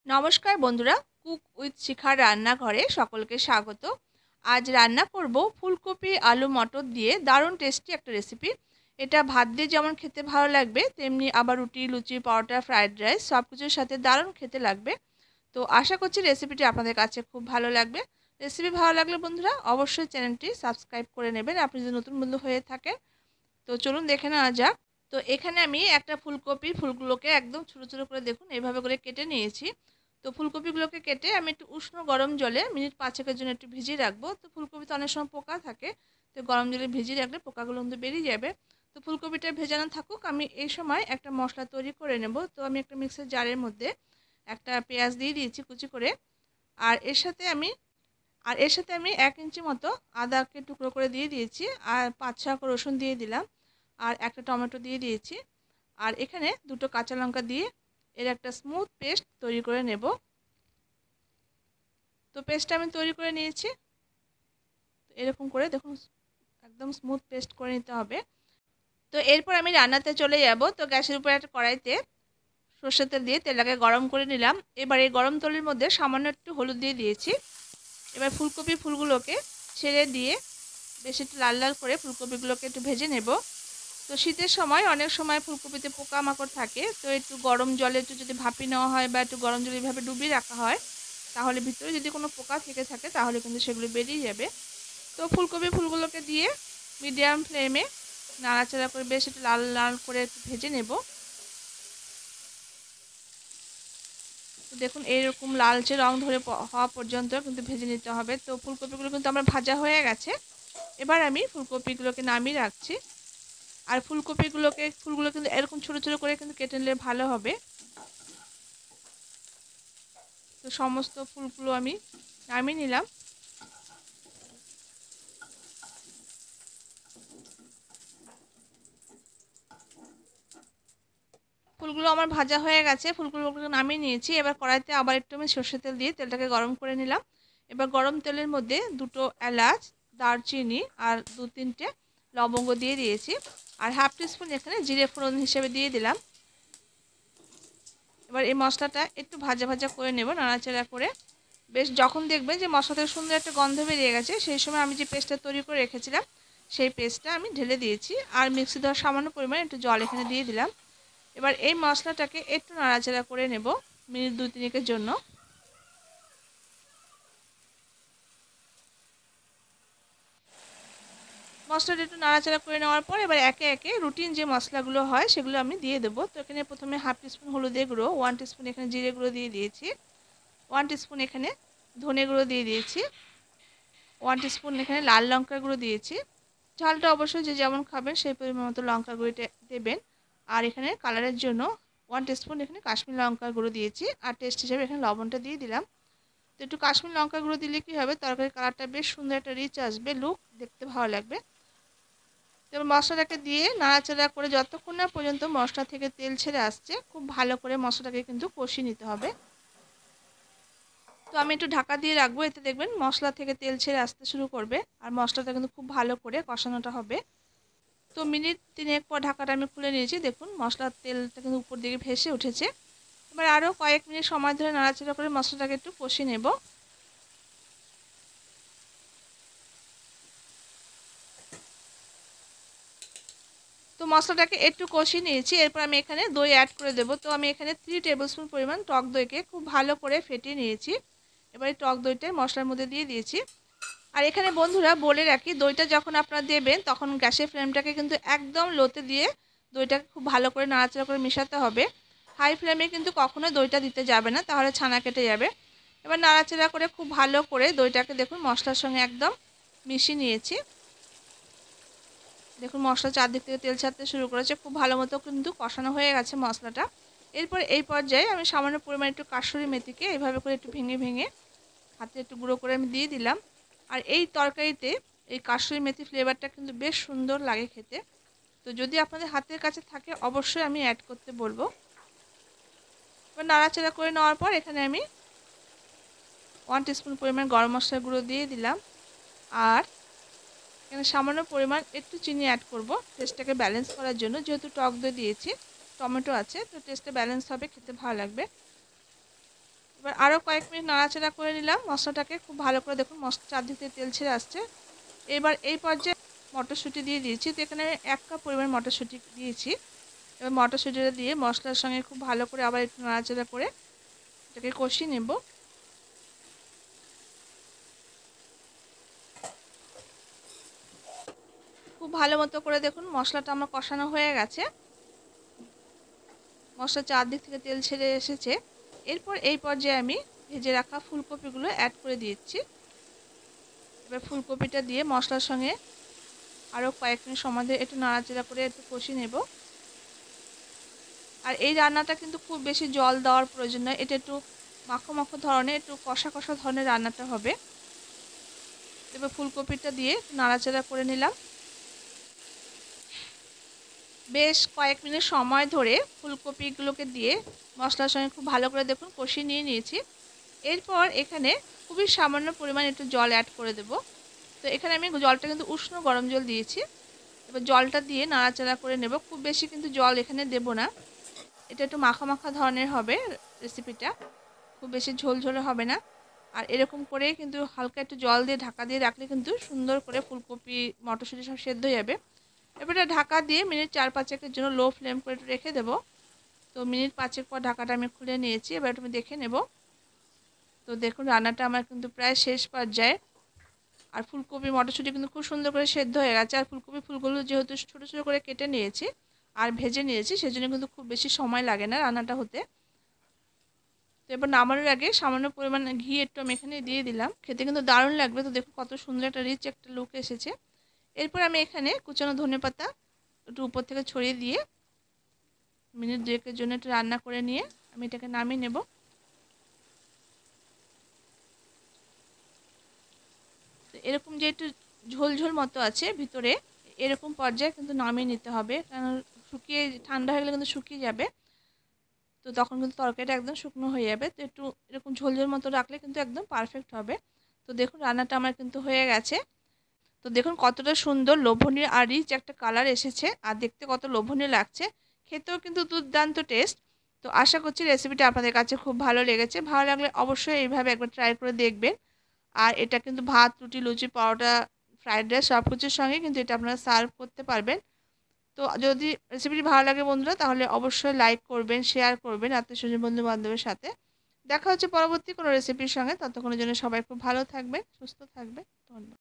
নমস্কার বন্ধুরা, cook with শিখার রান্নাঘরে সকলকে স্বাগত। আজ রান্না করব ফুলকপি আলু মটর দিয়ে দারুণ টেস্টি একটা রেসিপি। এটা ভাত দিয়ে যেমন খেতে ভালো লাগবে, তেমনি আবার রুটি, লুচি, পরোটা, ফ্রাইড রাইস সব কিছুর সাথে দারুণ খেতে লাগবে। তো আশা করছি রেসিপিটি আপনাদের কাছে খুব ভালো লাগবে। রেসিপি ভালো লাগলে বন্ধুরা অবশ্যই চ্যানেলটি সাবস্ক্রাইব করে নেবেন আপনি যদি নতুন বন্ধু হয়ে থাকেন। তো চলুন দেখে নেওয়া যাক। তো এখানে আমি একটা ফুলকপির ফুলগুলোকে একদম ছোটো ছোটো করে দেখুন এভাবে করে কেটে নিয়েছি। তো ফুলকপিগুলোকে কেটে আমি একটু উষ্ণ গরম জলে মিনিট 5-6 জন্য একটু ভিজিয়ে রাখবো। তো ফুলকপিতে অনেক সময় পোকা থাকে, তো গরম জলে ভিজিয়ে রাখলে পোকাগুলো কিন্তু বেরিয়ে যাবে। তো ফুলকপিটা ভেজানো থাকুক, আমি এই সময় একটা মশলা তৈরি করে নেব। তো আমি একটা মিক্সার জারের মধ্যে একটা পেঁয়াজ দিয়ে দিয়েছি কুচি করে। আর এর সাথে আমি 1 ইঞ্চি মতো আদাকে টুকরো করে দিয়ে দিয়েছি, আর 5-6 রসুন দিয়ে দিলাম, আর একটা টমেটো দিয়ে দিয়েছি। আর এখানে 2টো কাঁচা লঙ্কা দিয়ে এর একটা স্মুথ পেস্ট তৈরি করে নেব। তো পেস্টটা আমি তৈরি করে নিয়েছি। তো এরকম করে দেখুন একদম স্মুথ পেস্ট করে নিতে হবে। তো এরপর আমি রান্নাতে চলে যাব। তো গ্যাসের উপরে একটা কড়াইতে সর্ষের তেল দিয়ে তেলটাকে গরম করে নিলাম। এবার এই গরম তেলের মধ্যে সামান্য একটু হলুদ দিয়ে দিয়েছি। এবার ফুলকপি ফুলগুলোকে ছেড়ে দিয়ে বেশ একটু লাল লাল করে ফুলকপিগুলোকে একটু ভেজে নেব। তো শীতের সময় অনেক সময় ফুলকপিতে পোকামাকড় থাকে, তো একটু গরম জলে একটু যদি ভাপিয়ে নেওয়া হয় বা একটু গরম জলে এভাবে ডুবিয়ে রাখা হয়, তাহলে ভিতরে যদি কোনো পোকা থেকে থাকে তাহলে কিন্তু সেগুলো বেরিয়ে যাবে। তো ফুলকপি ফুলগুলোকে দিয়ে মিডিয়াম ফ্লেমে নাড়াচাড়া করে বেশ একটু লাল লাল করে একটু ভেজে নেব। তো দেখুন এইরকম লালচে রং ধরে হওয়া পর্যন্ত কিন্তু ভেজে নিতে হবে। তো ফুলকপিগুলো কিন্তু আমার ভাজা হয়ে গেছে। এবার আমি ফুলকপিগুলোকে নামিয়ে রাখছি। আর ফুলগুলো কিন্তু এরকম ছোটো ছোটো করে কিন্তু কেটে নিলে ভালো হবে। তো সমস্ত ফুলগুলো আমি নামিয়ে নিলাম। ফুলগুলো আমার ভাজা হয়ে গেছে, ফুলগুলোকে নামিয়ে নিয়েছি। এবার কড়াইতে আবার একটু আমি সর্ষের তেল দিয়ে তেলটাকে গরম করে নিলাম। এবার গরম তেলের মধ্যে 2টো এলাচ, দারচিনি আর 2-3টে লবঙ্গ দিয়ে দিয়েছি। আর হাফ টিস্পুন এখানে জিরে ফোড়ন হিসেবে দিয়ে দিলাম। এবার এই মশলাটা একটু ভাজা ভাজা করে নেব নাড়াচাড়া করে। বেশ যখন দেখবেন যে মশলা থেকে সুন্দর একটা গন্ধ বেরিয়ে গেছে, সেই সময় আমি যে পেস্টটা তৈরি করে রেখেছিলাম সেই পেস্টটা আমি ঢেলে দিয়েছি। আর মিক্সি দেওয়ার সামান্য পরিমাণে একটু জল এখানে দিয়ে দিলাম। এবার এই মশলাটাকে একটু নাড়াচাড়া করে নেব মিনিট 2-3 জন্য। মশলাটা একটু নাড়াচাড়া করে নেওয়ার পর এবার একে একে রুটিন যে মশলাগুলো হয় সেগুলো আমি দিয়ে দেবো। তো এখানে প্রথমে হাফ টিস্পুন হলুদের গুঁড়ো, 1 টিস্পুন এখানে জিরে গুঁড়ো দিয়ে দিয়েছি, 1 টিস্পুন এখানে ধনে গুঁড়ো দিয়ে দিয়েছি, 1 টিস্পুন এখানে লাল লঙ্কার গুঁড়ো দিয়েছি। ঝালটা অবশ্যই যে যেমন খাবেন সেই পরিমাণ মতো লঙ্কার গুঁড়োটা দেবেন। আর এখানে কালারের জন্য 1 টিস্পুন এখানে কাশ্মীরি লঙ্কার গুঁড়ো দিয়েছি, আর টেস্ট হিসেবে এখানে লবণটা দিয়ে দিলাম। তো একটু কাশ্মীরি লঙ্কার গুঁড়ো দিলে কী হবে, তরকারির কালারটা বেশ সুন্দর একটা রিচ আসবে, লুক দেখতে ভালো লাগবে। তো মশলাটাকে দিয়ে নাড়াচাড়া করে যতক্ষণ না পর্যন্ত মশলা থেকে তেল ছেড়ে আসছে, খুব ভালো করে মশলাটাকে কিন্তু কষিয়ে নিতে হবে। তো আমি একটু ঢাকা দিয়ে রাখবো, এতে দেখবেন মশলা থেকে তেল ছেড়ে আসতে শুরু করবে আর মশলাটা কিন্তু খুব ভালো করে কষানোটা হবে। তো মিনিট 3 পর ঢাকাটা আমি খুলে নিয়েছি, দেখুন মশলার তেলটা কিন্তু উপর দিকে ভেসে উঠেছে। এবার আরও কয়েক মিনিট সময় ধরে নাড়াচাড়া করে মশলাটাকে একটু কষিয়ে নেব। তো মশলাটাকে একটু কষিয়ে নিয়েছি, এরপর আমি এখানে দই অ্যাড করে দেবো। তো আমি এখানে 3 টেবিলস্পুন পরিমাণ টক দইকে খুব ভালো করে ফেটিয়ে নিয়েছি। এবারে টক দইটা মশলার মধ্যে দিয়ে দিয়েছি। আর এখানে বন্ধুরা বলে রাখি, দইটা যখন আপনারা দেবেন তখন গ্যাসের ফ্লেমটাকে কিন্তু একদম লোতে দিয়ে দইটাকে খুব ভালো করে নাড়াচাড়া করে মেশাতে হবে। হাই ফ্লেমে কিন্তু কখনোই দইটা দিতে যাবে না, তাহলে ছানা কেটে যাবে। এবার নাড়াচাড়া করে খুব ভালো করে দইটাকে দেখুন মশলার সঙ্গে একদম মিশিয়ে নিয়েছি। দেখুন মশলা চারদিক থেকে তেল ছাড়তে শুরু করেছে, খুব ভালো মতো কিন্তু কষানো হয়ে গেছে মশলাটা। এরপর এই পর্যায়ে আমি সামান্য পরিমাণ একটু কাসুরি মেথিকে এইভাবে করে একটু ভেঙে ভেঙে হাতে একটু গুঁড়ো করে আমি দিয়ে দিলাম। আর এই তরকারিতে এই কাসুরি মেথি ফ্লেভারটা কিন্তু বেশ সুন্দর লাগে খেতে। তো যদি আপনাদের হাতের কাছে থাকে অবশ্যই আমি অ্যাড করতে বলবো। এবার নাড়াচাড়া করে নেওয়ার পর এখানে আমি 1 টিস্পুন পরিমাণ গরম মশলার গুঁড়ো দিয়ে দিলাম। আর এখানে সামান্য পরিমাণ একটু চিনি অ্যাড করব টেস্টটাকে ব্যালেন্স করার জন্য, যেহেতু টক দই দিয়েছি, টমেটো আছে, তো টেস্টটা ব্যালেন্স হবে, খেতে ভালো লাগবে। এবার আরও কয়েক মিনিট নাড়াচাড়া করে নিলাম মশলাটাকে। খুব ভালো করে দেখুন মশলা চারদিক থেকে তেল ছেড়ে আসছে। এবার এই পর্যায়ে মটরশুঁটি দিয়ে দিয়েছি। তো এখানে 1 কাপ পরিমাণ মটরশুঁটি দিয়েছি। এবার মটরশুঁটিটা দিয়ে মশলার সঙ্গে খুব ভালো করে আবার একটু নাড়াচাড়া করে এটাকে কষিয়ে নেব। খুব ভালো মতো করে দেখুন মশলাটা আমার কষানো হয়ে গেছে। মশলা চারদিক থেকে তেল ছেড়ে এসেছে। এরপর এই পর্যায়ে আমি ভেজে রাখা ফুলকপিগুলো অ্যাড করে দিচ্ছি। এবার ফুলকপিটা দিয়ে মশলার সঙ্গে আরও কয়েক মিনিট সময় দিয়ে একটু নাড়াচাড়া করে একটু কষিয়ে নেব। আর এই রান্নাটা কিন্তু খুব বেশি জল দেওয়ার প্রয়োজন নয়। এটা একটু মাখো মাখো ধরনের, একটু কষা কষা ধরনের রান্নাটা হবে। এবার ফুলকপিটা দিয়ে নাড়াচাড়া করে নিলাম। বেশ কয়েক মিনিট সময় ধরে ফুলকপিগুলোকে দিয়ে মশলার সঙ্গে খুব ভালো করে দেখুন কষিয়ে নিয়েছি। এরপর এখানে খুবই সামান্য পরিমাণ একটু জল অ্যাড করে দেব। তো এখানে আমি জলটা কিন্তু উষ্ণ গরম জল দিয়েছি। এবার জলটা দিয়ে নাড়াচাড়া করে নেব। খুব বেশি কিন্তু জল এখানে দেব না। এটা একটু মাখা মাখা ধরনের হবে রেসিপিটা, খুব বেশি ঝোলঝোলে হবে না। আর এরকম করে কিন্তু হালকা একটু জল দিয়ে ঢাকা দিয়ে রাখলে কিন্তু সুন্দর করে ফুলকপি মটরশুঁটি সব সেদ্ধ হয়ে যাবে। এবারে ঢাকা দিয়ে মিনিট 4-5-এর জন্য লো ফ্লেম করে একটু রেখে দেবো। তো মিনিট 5 পর ঢাকাটা আমি খুলে নিয়েছি। এবার তুমি দেখে নেব। তো দেখুন রান্নাটা আমার কিন্তু প্রায় শেষ পর্যায়ে। আর ফুলকপি মটরশুঁটি কিন্তু খুব সুন্দর করে সেদ্ধ হয়ে গেছে। আর ফুলগুলো যেহেতু ছোটো ছোটো করে কেটে নিয়েছি আর ভেজে নিয়েছি, সেজন্য কিন্তু খুব বেশি সময় লাগে না রান্নাটা হতে। তো এবার নামানোর আগে সামান্য পরিমাণ ঘি একটু আমি এখানে দিয়ে দিলাম। খেতে কিন্তু দারুণ লাগবে। তো দেখুন কত সুন্দর একটা রিচ একটা লুক এসেছে। এরপর আমি এখানে কুচানো ধনেপাতা একটু উপর থেকে ছড়িয়ে দিয়ে মিনিট 2-এর জন্য একটু রান্না করে নিয়ে আমি এটাকে নামিয়ে নেব। তো এরকম যে একটু ঝোল ঝোল মতো আছে ভিতরে, এরকম পর্যায়ে কিন্তু নামিয়ে নিতে হবে। কারণ শুকিয়ে ঠান্ডা হয়ে গেলে কিন্তু শুকিয়ে যাবে। তো তখন কিন্তু তরকারিটা একদম শুকনো হয়ে যাবে। তো একটু এরকম ঝোল ঝোল মতো রাখলে কিন্তু একদম পারফেক্ট হবে। তো দেখুন রান্নাটা আমার কিন্তু হয়ে গেছে। তো দেখুন কতটা সুন্দর লোভনীয় আর রিচ একটা কালার এসেছে। আর দেখতে কত লোভনীয় লাগছে, খেতেও কিন্তু দুর্দান্ত টেস্ট। তো আশা করছি রেসিপিটা আপনাদের কাছে খুব ভালো লেগেছে। ভালো লাগলে অবশ্যই এইভাবে একবার ট্রাই করে দেখবেন। আর এটা কিন্তু ভাত, রুটি, লুচি, পরোটা, ফ্রাইড রাইস সব কিছুর সঙ্গে কিন্তু এটা আপনারা সার্ভ করতে পারবেন। তো যদি রেসিপিটি ভালো লাগে বন্ধুরা, তাহলে অবশ্যই লাইক করবেন, শেয়ার করবেন আত্মীয়স্বজন বন্ধু বান্ধবের সাথে। দেখা হচ্ছে পরবর্তী কোনো রেসিপির সঙ্গে। ততক্ষণের জন্য সবাই খুব ভালো থাকবেন, সুস্থ থাকবেন। ধন্যবাদ।